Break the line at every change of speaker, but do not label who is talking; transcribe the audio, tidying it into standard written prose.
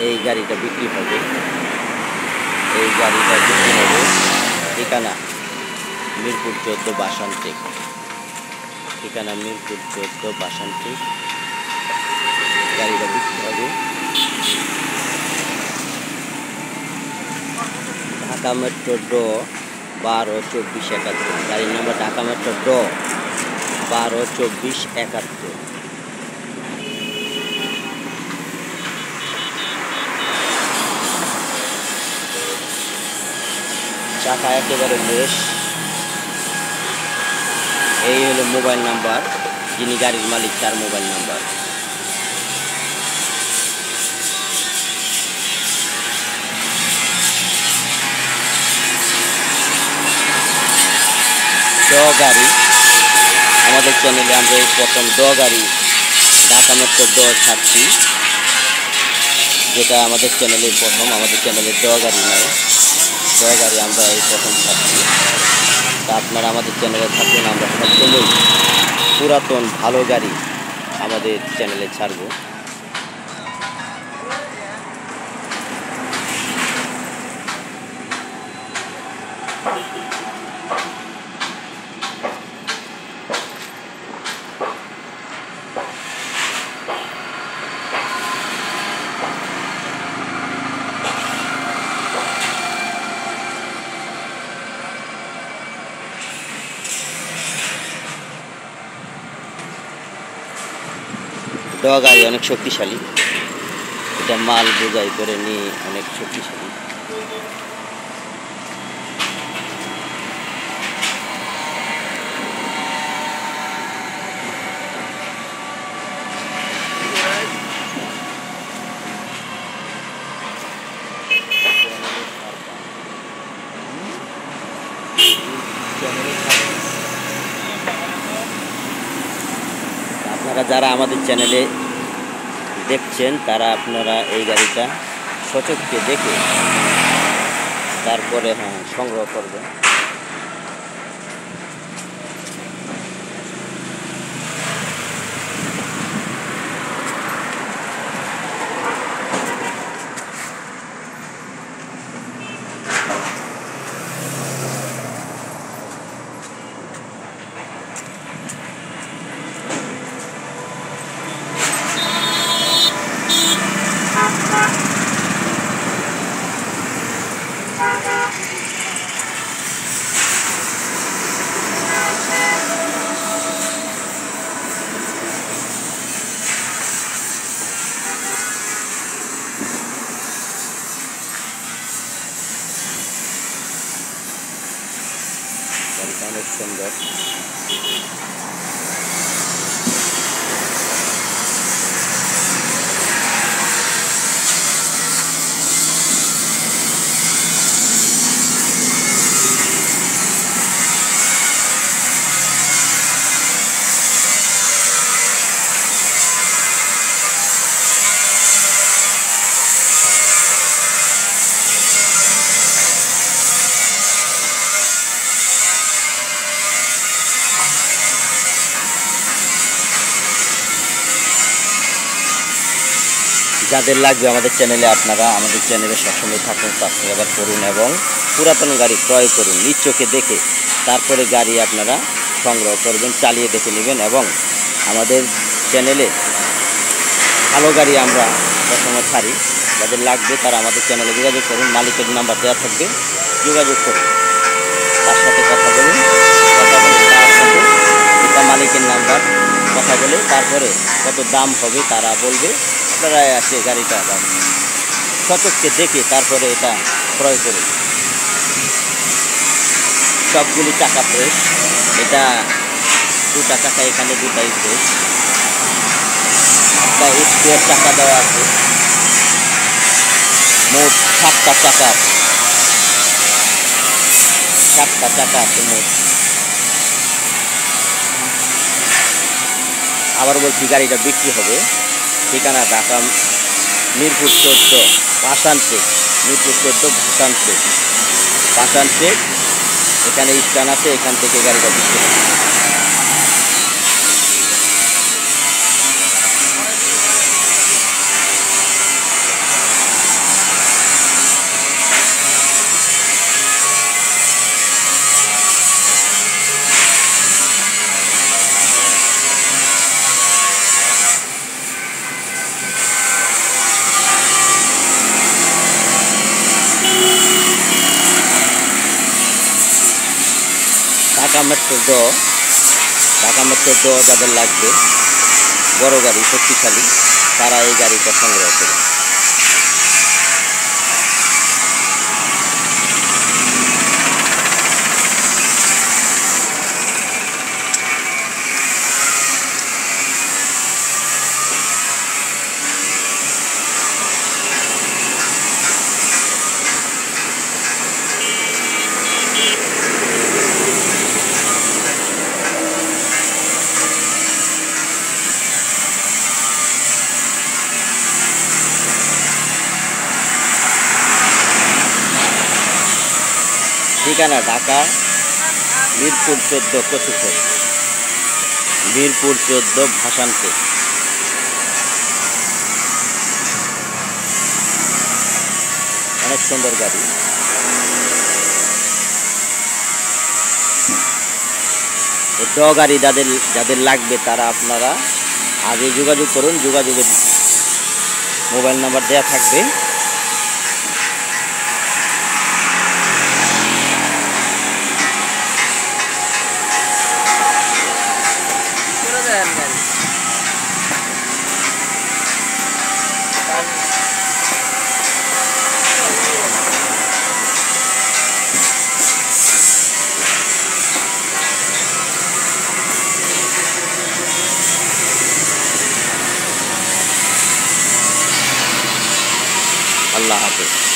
এই গাড়িটা বিক্রি হবে। এই গাড়িটা বিক্রি হবে ঠিকানা মিরপুর 14 বাসানটেক। ঠিকানা মিরপুর 14 বাসানটেক। গাড়িটা বিক্রি হবে। ঢাকা মেট্রো ড 122471। গাড়ির নাম্বার ঢাকা মেট্রো ড 122471। চাকা একেবারে ফ্রেশ। এই হলো মোবাইল নাম্বার, যিনি গাড়ির মালিক তার মোবাইল নাম্বার। ড গাড়ি আমাদের চ্যানেলে আমরা এই প্রথম ড গাড়ি ঢাকা মেট্রো ড ছাড়ছি, যেটা আমাদের চ্যানেলের প্রথম। আমাদের চ্যানেলে ড গাড়ি নাই, ড গাড়ি আমরা এই প্রথম ছাড়ছি। তা আপনারা আমাদের চ্যানেলে থাকুন, আমরা সবসময় পুরাতন ভালো গাড়ি আমাদের চ্যানেলে ছাড়বো। ড গাড়ি অনেক শক্তিশালী, এটা মাল বোঝাই করে নিয়ে অনেক শক্তিশালী। আপনারা যারা আমাদের চ্যানেলে দেখছেন তারা আপনারা এই গাড়িটা সচক্ষে দেখে তারপরে সংগ্রহ করবেন। গাড়িটা অনেক সুন্দর। যাদের লাগবে আমাদের চ্যানেলে, আপনারা আমাদের চ্যানেলে সবসময় থাকুন, সাবস্ক্রাইব করুন এবং পুরাতন গাড়ি ক্রয় করুন। নিজ চোখে দেখে তারপরে গাড়ি আপনারা সংগ্রহ করবেন, চালিয়ে দেখে নেবেন। এবং আমাদের চ্যানেলে ভালো গাড়ি আমরা সবসময় ছাড়ি। যাদের লাগবে তারা আমাদের চ্যানেলে যোগাযোগ করুন, মালিকের নাম্বার দেওয়া থাকবে, যোগাযোগ করুন, তার সাথে কথা বলুন। কথা বলে তার সাথে এটা মালিকের নাম্বার, কথা বলে তারপরে কত দাম হবে তারা বলবে। আপনারা এসে গাড়িটা সচক্ষে দেখে তারপরে এটা ক্রয় করুন। সবগুলি চাকা ফ্রেশ, এটা দুটা চাকা, এখানে দুটাই ফ্রেশ। একটা স্পেয়ার চাকা দেওয়া আছে, মোট 7টা চাকা আছে, 7টা চাকা আছে মোট। আবার বলছি গাড়িটা বিক্রি হবে। ঠিকানা ঢাকা মিরপুর 14 বাসানটেক। মিরপুর 14 বাসানটেক। বাসানটেক এখানে স্ট্যান্ড আছে, এখান থেকে গাড়িটা বিক্রি হবে। ঢাকা মেট্রো যাদের লাগবে বড় গাড়ি শক্তিশালী, তারা এই গাড়িটা সংগ্রহ করবে। ঠিকানা ঢাকা মিরপুর 14 কচুখোল, মিরপুর 14 ভাসানপুর। অনেক সুন্দর গাড়ি। গাড়ি যাদের লাগবে তারা আপনারা আগে যোগাযোগ করুন। যোগাযোগের মোবাইল নাম্বার দেওয়া থাকবে। আল্লাহ হাফেজ।